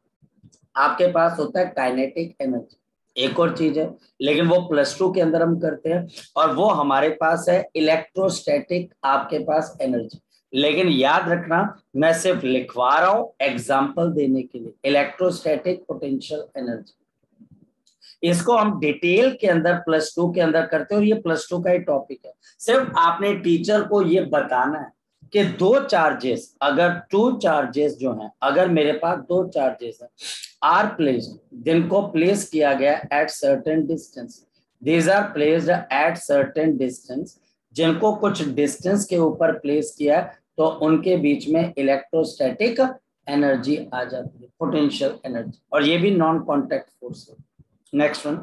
आपके पास होता है काइनेटिक एनर्जी। एक और चीज है लेकिन वो +2 के अंदर हम करते हैं, और वो हमारे पास है इलेक्ट्रोस्टैटिक आपके पास एनर्जी। लेकिन याद रखना मैं सिर्फ लिखवा रहा हूं एग्जांपल देने के लिए, इलेक्ट्रोस्टैटिक पोटेंशियल एनर्जी। इसको हम डिटेल के अंदर +2 के अंदर करते हैं, और ये +2 का ही टॉपिक है। सिर्फ आपने टीचर को ये बताना है कि दो चार्जेस, अगर 2 चार्जेस जो हैं, अगर मेरे पास 2 चार्जेस हैं आर प्लेस्ड, जिनको प्लेस किया गया at certain distance, these are placed at certain distance, जिनको कुछ डिस्टेंस के ऊपर प्लेस किया तो उनके बीच में इलेक्ट्रोस्टैटिक एनर्जी आ जाती है, पोटेंशियल एनर्जी, और ये भी नॉन कॉन्टैक्ट फोर्स है। नेक्स्ट वन,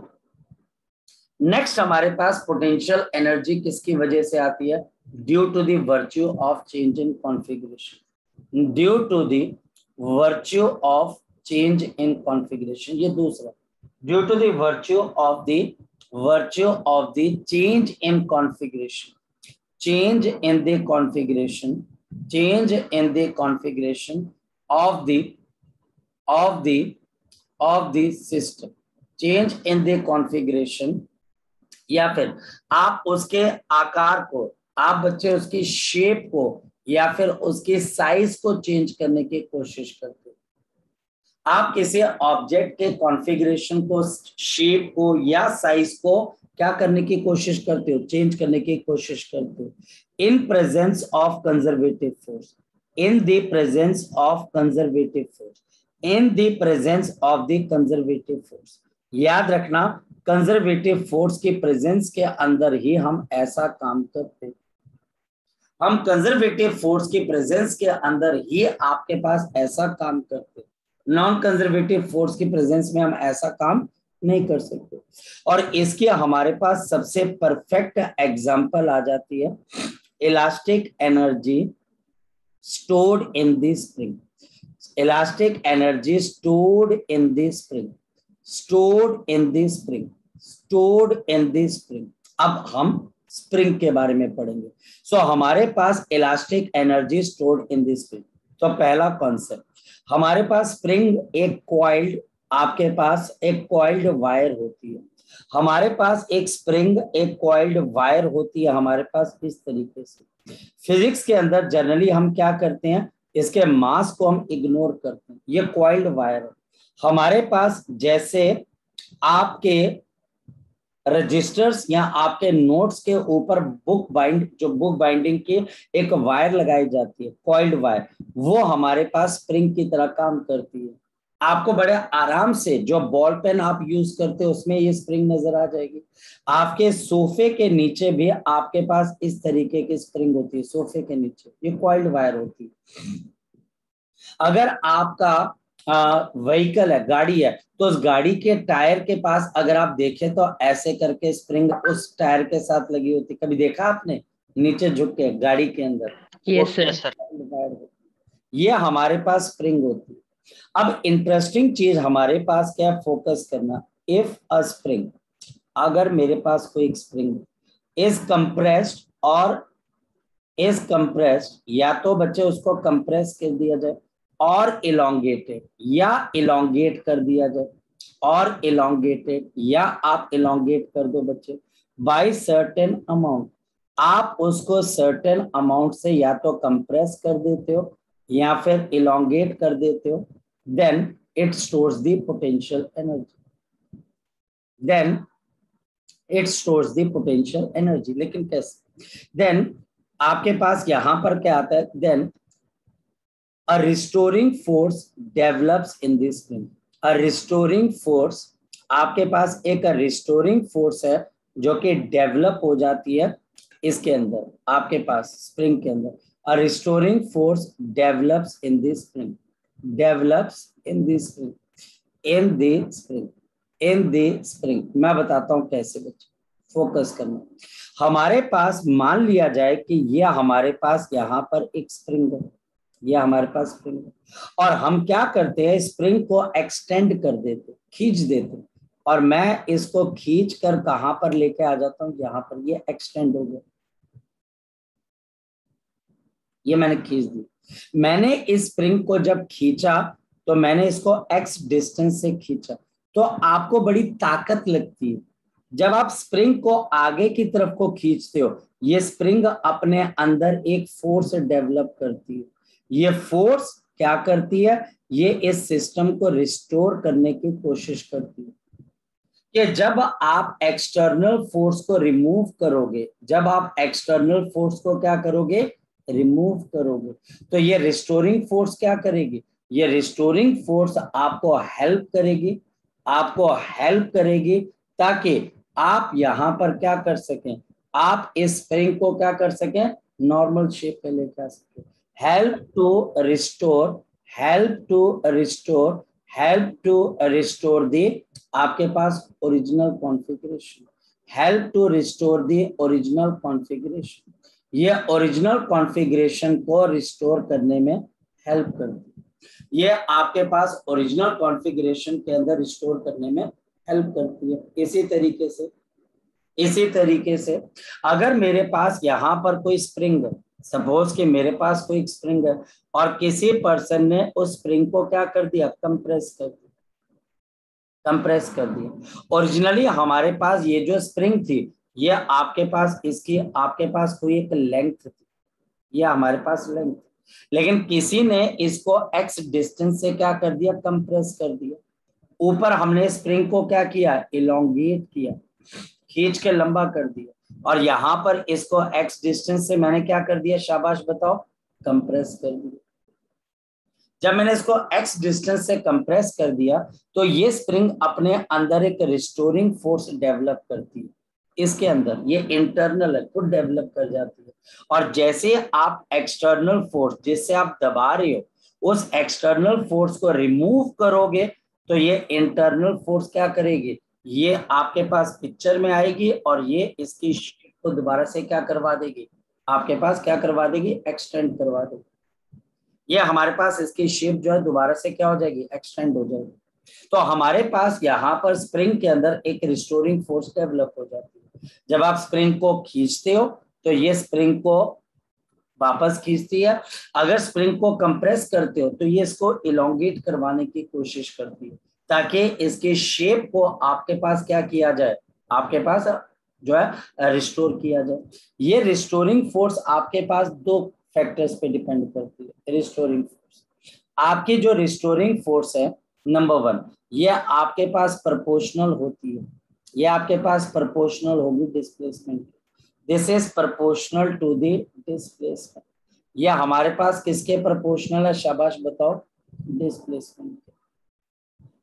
नेक्स्ट हमारे पास पोटेंशियल एनर्जी किसकी वजह से आती है, due to the virtue of change in configuration, due to the virtue of change in configuration. ये दूसरा, due to the virtue of the change in configuration, change in the configuration of the system, change in the configuration, या फिर आप उसके आकार को, आप बच्चे उसकी शेप को या फिर उसकी साइज को चेंज करने की कोशिश करते हो। आप किसी ऑब्जेक्ट के कॉन्फ़िगरेशन को, शेप को या साइज को क्या करने की कोशिश करते हो, चेंज करने की कोशिश करते हो। In presence of conservative force, in the presence of conservative force, in the presence of the conservative force. याद रखना, कंजर्वेटिव फोर्स की प्रेजेंस के अंदर ही हम ऐसा काम करते। हम कंजर्वेटिव फोर्स की प्रेजेंस के अंदर ही आपके पास ऐसा काम करते। नॉन कंजर्वेटिव फोर्स की प्रेजेंस में हम ऐसा काम नहीं कर सकते। और इसकी हमारे पास सबसे परफेक्ट एग्जांपल आ जाती है elastic energy stored in the spring. Elastic energy stored in the spring, stored in the spring, stored in the spring. अब हम स्प्रिंग के बारे में पढ़ेंगे। सो हमारे पास elastic energy stored in the spring. तो पहला कॉन्सेप्ट, हमारे पास स्प्रिंग एक कॉइल्ड, आपके पास एक कॉइल्ड वायर होती है। हमारे पास एक स्प्रिंग एक कॉइल्ड वायर होती है हमारे पास इस तरीके से। फिजिक्स के अंदर जनरली हम क्या करते हैं, इसके मास को हम इग्नोर करते हैं। ये कॉइल्ड वायर है हमारे पास। जैसे आपके रजिस्टर्स या आपके नोट्स के ऊपर बुक बाइंडिंग की एक वायर लगाई जाती है, कॉइल्ड वायर, वो हमारे पास स्प्रिंग की तरह काम करती है। आपको बड़े आराम से जो बॉल पेन आप यूज करते हो उसमें ये स्प्रिंग नजर आ जाएगी। आपके सोफे के नीचे भी आपके पास इस तरीके की स्प्रिंग होती है, सोफे के नीचे ये कॉइल्ड वायर होती है। अगर आपका व्हीकल है, गाड़ी है, तो उस गाड़ी के टायर के पास अगर आप देखें तो ऐसे करके स्प्रिंग उस टायर के साथ लगी होती। कभी देखा आपने नीचे झुक के गाड़ी के अंदर? Yes sir. ये हमारे पास स्प्रिंग होती है। अब इंटरेस्टिंग चीज हमारे पास क्या है, फोकस करना। इफ अ स्प्रिंग, अगर मेरे पास कोई स्प्रिंग इज कंप्रेस्ड और इज कंप्रेस्ड, या तो बच्चे उसको कंप्रेस कर दिया जाए और इलोंगेटेड, या इलोंगेट कर दिया जाए और इलोंगेटेड, या आप इलोंगेट कर दो बच्चे बाय सर्टेन अमाउंट। आप उसको सर्टेन अमाउंट से या तो कंप्रेस कर देते हो या फिर इलोंगेट कर देते हो, then it stores the potential energy, then it stores the potential energy. लेकिन कैसे? देन आपके पास यहां पर क्या आता है, then a restoring force develops in this spring। a restoring force, आपके पास एक रिस्टोरिंग फोर्स है जो कि डेवलप हो जाती है इसके अंदर, आपके पास स्प्रिंग के अंदर। a restoring force develops in this spring, develops in this spring, in the spring, in the spring। मैं बताता हूं कैसे बच्चे, फोकस करना। हमारे पास मान लिया जाए कि ये हमारे पास यहाँ पर एक स्प्रिंग है, ये हमारे पास स्प्रिंग है, और हम क्या करते हैं, स्प्रिंग को एक्सटेंड कर देते, खींच देते, और मैं इसको खींच कर कहां पर लेके आ जाता हूं, यहाँ पर। ये एक्सटेंड हो गया, ये मैंने खींच दी। मैंने इस स्प्रिंग को जब खींचा तो मैंने इसको एक्स डिस्टेंस से खींचा, तो आपको बड़ी ताकत लगती है जब आप स्प्रिंग को आगे की तरफ को खींचते हो। ये स्प्रिंग अपने अंदर एक फोर्स डेवलप करती है। ये फोर्स क्या करती है, ये इस सिस्टम को रिस्टोर करने की कोशिश करती है कि जब आप एक्सटर्नल फोर्स को रिमूव करोगे, जब आप एक्सटर्नल फोर्स को क्या करोगे, रिमूव करोगे, तो ये रिस्टोरिंग फोर्स क्या करेगी, ये रिस्टोरिंग फोर्स आपको हेल्प करेगी, आपको हेल्प करेगी ताकि आप यहां पर क्या कर सकें, आप इस स्प्रिंग को क्या कर सकें, नॉर्मल शेप पे लेकर आ सकें। Help to restore, help to restore, help to restore the आपके पास original configuration, help to restore the original configuration. ये ओरिजिनल कॉन्फ़िगरेशन को रिस्टोर करने में हेल्प करती है। ये आपके पास ओरिजिनल कॉन्फ़िगरेशन के अंदर रिस्टोर करने में हेल्प करती है। इसी तरीके से अगर मेरे पास यहाँ पर कोई स्प्रिंग है, सपोज कि मेरे पास कोई स्प्रिंग है और किसी पर्सन ने उस स्प्रिंग को क्या कर दिया, कंप्रेस कर दिया, कंप्रेस कर दिया। ओरिजिनली हमारे पास ये जो स्प्रिंग थी, ये आपके पास इसकी आपके पास कोई एक लेंथ थी, ये हमारे पास लेंथ, लेकिन किसी ने इसको एक्स डिस्टेंस से क्या कर दिया, कंप्रेस कर दिया। ऊपर हमने स्प्रिंग को क्या किया, इलोंगेट किया, खींच के लंबा कर दिया, और यहां पर इसको एक्स डिस्टेंस से मैंने क्या कर दिया, शाबाश बताओ, कंप्रेस कर दिया। जब मैंने इसको x डिस्टेंस से कंप्रेस कर दिया तो ये स्प्रिंग अपने अंदर एक रिस्टोरिंग फोर्स डेवलप करती है, इसके अंदर ये इंटरनल है, खुद डेवलप कर जाती है। और जैसे आप एक्सटर्नल फोर्स जिससे आप दबा रहे हो उस एक्सटर्नल फोर्स को रिमूव करोगे तो ये इंटरनल फोर्स क्या करेगी, ये आपके पास पिक्चर में आएगी और ये इसकी शेप को दोबारा से क्या करवा देगी, आपके पास क्या करवा देगी, एक्सटेंड करवा देगी। ये हमारे पास इसकी शेप जो है दोबारा से क्या हो जाएगी, एक्सटेंड हो जाएगी। तो हमारे पास यहाँ पर स्प्रिंग के अंदर एक रिस्टोरिंग फोर्स डेवलप हो जाती है। जब आप स्प्रिंग को खींचते हो तो ये स्प्रिंग को वापस खींचती है, अगर स्प्रिंग को कंप्रेस करते हो तो ये इसको इलोंगेट करवाने की कोशिश करती है ताकि इसके शेप को आपके पास क्या किया जाए, आपके पास जो है रिस्टोर किया जाए। ये रिस्टोरिंग फोर्स आपके पास दो फैक्टर्स पे डिपेंड करती है। रिस्टोरिंग फोर्स, आपकी जो रिस्टोरिंग फोर्स है नंबर 1, ये आपके पास प्रोपोर्शनल होती है, ये आपके पास प्रोपोर्शनल होगी displacement, this is proportional to the displacement. ये हमारे पास किसके प्रोपोर्शनल है, शाबाश बताओ, डिस्प्लेसमेंट।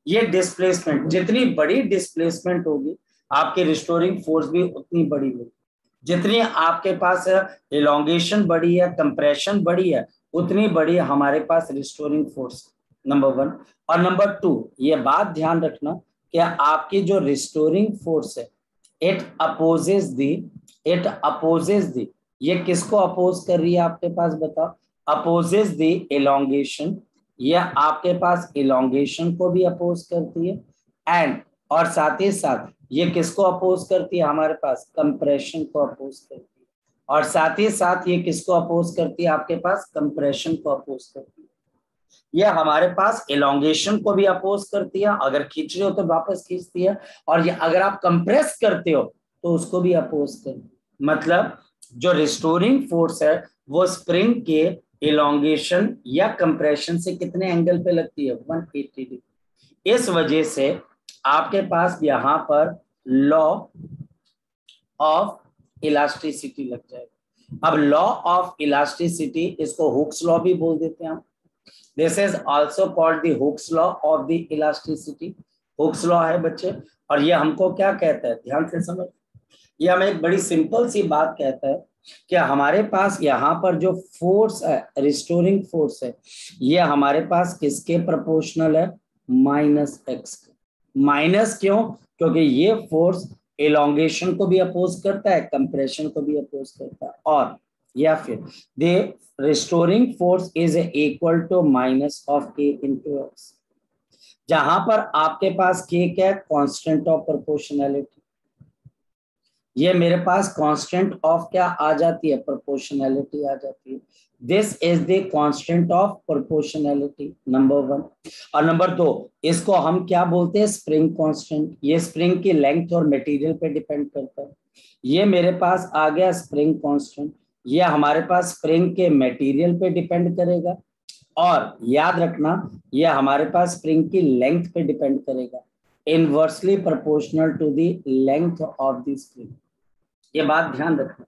ये डिस्प्लेसमेंट, जितनी बड़ी डिस्प्लेसमेंट होगी आपकी रिस्टोरिंग फोर्स भी उतनी बड़ी होगी। जितनी आपके पास इलोंगेशन बड़ी है, कंप्रेशन बड़ी है, उतनी बड़ी हमारे पास रिस्टोरिंग फोर्स, नंबर 1। और नंबर 2, ये बात ध्यान रखना कि आपकी जो रिस्टोरिंग फोर्स है इट अपोजेस दी, ये किसको अपोज कर रही है आपके पास बताओ, अपोजेस दी इलोंगेशन, ये आपके पास इलोंगेशन को भी अपोज करती है एंड और साथ ही साथ ये किसको अपोज करती है, हमारे पास कंप्रेशन को अपोज करती है, और साथ ही साथ ये किसको अपोज करती है, आपके पास कंप्रेशन को अपोज करती है। ये हमारे पास इलोंगेशन को भी अपोज करती है, अगर खींच रहे हो तो वापस खींचती है, और ये अगर आप कंप्रेस करते हो तो उसको भी अपोज करती है। मतलब जो रिस्टोरिंग फोर्स है वो स्प्रिंग के इलोंगेशन या कंप्रेशन से कितने एंगल पे लगती है, 180 डिग्री। इस वजह से आपके पास यहाँ पर लॉ ऑफ इलास्टिसिटी लग जाएगा। अब लॉ ऑफ इलास्टिसिटी, इसको हुक्स लॉ भी बोल देते हैं हम। This is also called the Hooke's law of the elasticity. Hooke's law है बच्चे, और ये हमको क्या कहता है, ध्यान से समझ, ये हमें एक बड़ी सिंपल सी बात कहता है कि हमारे पास यहाँ पर जो फोर्स है, रिस्टोरिंग फोर्स है, ये हमारे पास किसके प्रोपोर्शनल है, -x। माइनस क्यों, क्योंकि ये फोर्स एलोंगेशन को भी अपोज करता है, कंप्रेशन को भी अपोज करता है, और या फिर the restoring force is equal to minus of k into x, जहां पर आपके पास k क्या है, कांस्टेंट ऑफ प्रोपोर्शनैलिटी। ये मेरे पास कांस्टेंट ऑफ क्या आ जाती है, प्रोपोर्शनैलिटी आ जाती है। This is the constant of proportionality, number 1। और नंबर 2, इसको हम क्या बोलते हैं, स्प्रिंग कांस्टेंट। ये स्प्रिंग की लेंथ और मटेरियल पे डिपेंड करता है। ये मेरे पास आ गया स्प्रिंग कांस्टेंट, ये हमारे पास स्प्रिंग के मटेरियल पे डिपेंड करेगा, और याद रखना ये हमारे पास स्प्रिंग की लेंथ पे डिपेंड करेगा, inversely proportional to the length of the spring. ये बात ध्यान रखना।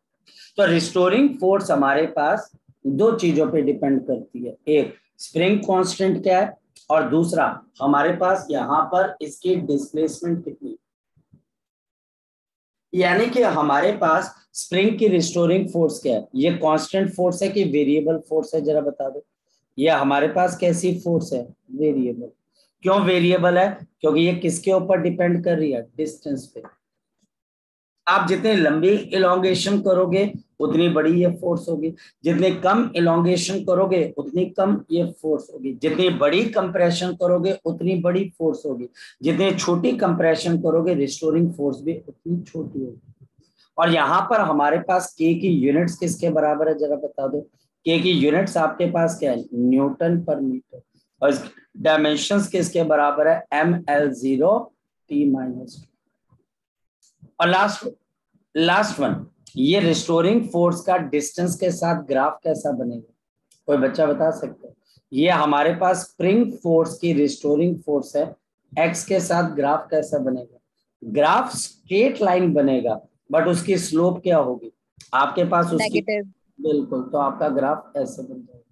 तो रिस्टोरिंग फोर्स हमारे पास दो चीजों पे डिपेंड करती है, एक स्प्रिंग कांस्टेंट क्या है, और दूसरा हमारे पास यहाँ पर इसकी डिस्प्लेसमेंट कितनी। यानी कि हमारे पास स्प्रिंग की रिस्टोरिंग फोर्स क्या है, ये कांस्टेंट फोर्स है कि वेरिएबल फोर्स है, जरा बता दो। ये हमारे पास कैसी फोर्स है, वेरिएबल। क्यों वेरिएबल है, क्योंकि ये किसके ऊपर डिपेंड कर रही है, डिस्टेंस पे। आप जितनी लंबी इलोंगेशन करोगे उतनी बड़ी ये फोर्स होगी, जितनी कम इलोंगेशन करोगे उतनी कम ये फोर्स होगी, जितनी बड़ी कंप्रेशन करोगे उतनी बड़ी फोर्स होगी, जितनी छोटी कंप्रेशन करोगे रिस्टोरिंग फोर्स भी उतनी छोटी होगी। और यहाँ पर हमारे पास के की यूनिट्स किसके बराबर है, जरा बता दो। के की यूनिट्स आपके पास क्या है, न्यूटन पर मीटर, और डायमेंशंस किसके बराबर है, ml0 t-2। और लास्ट वन, ये रिस्टोरिंग फोर्स का डिस्टेंस के साथ ग्राफ कैसा बनेगा, कोई बच्चा बता सकता है। ये हमारे पास स्प्रिंग फोर्स की रिस्टोरिंग फोर्स है, एक्स के साथ ग्राफ कैसा बनेगा, ग्राफ स्ट्रेट लाइन बनेगा, बट उसकी स्लोप क्या होगी आपके पास, उसकी नेगेटिव। बिल्कुल, तो आपका ग्राफ ऐसे बन जाएगा,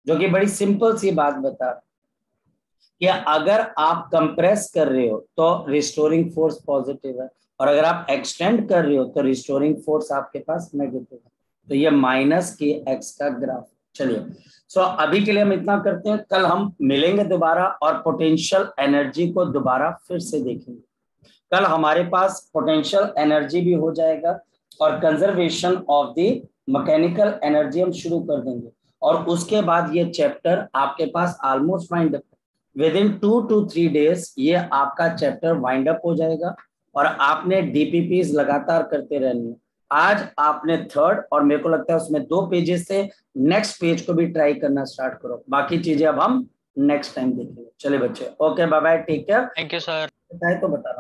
जो कि बड़ी सिंपल सी बात बता। कि अगर आप कंप्रेस कर रहे हो तो रिस्टोरिंग फोर्स पॉजिटिव है, और अगर आप एक्सटेंड कर रहे हो तो रिस्टोरिंग फोर्स आपके पास नेगेटिव है। तो ये माइनस के एक्स का ग्राफ। चलिए सो अभी के लिए हम इतना करते हैं, कल हम मिलेंगे दोबारा और पोटेंशियल एनर्जी को दोबारा फिर से देखेंगे। कल हमारे पास पोटेंशियल एनर्जी भी हो जाएगा और conservation of the mechanical energy हम शुरू कर देंगे, और उसके बाद ये चैप्टर आपके पास almost wind up, within 2 to 3 days ये आपका चैप्टर वाइंड अप हो जाएगा, और आपने डीपीपीज लगातार करते रहनी है। आज आपने थर्ड, और मेरे को लगता है उसमें 2 पेजेस से नेक्स्ट पेज को भी ट्राई करना स्टार्ट करो, बाकी चीजें अब हम नेक्स्ट टाइम देखेंगे। चलिए बच्चे, okay bye bye, take care. Thank you sir. बताए तो बता रहा हूँ।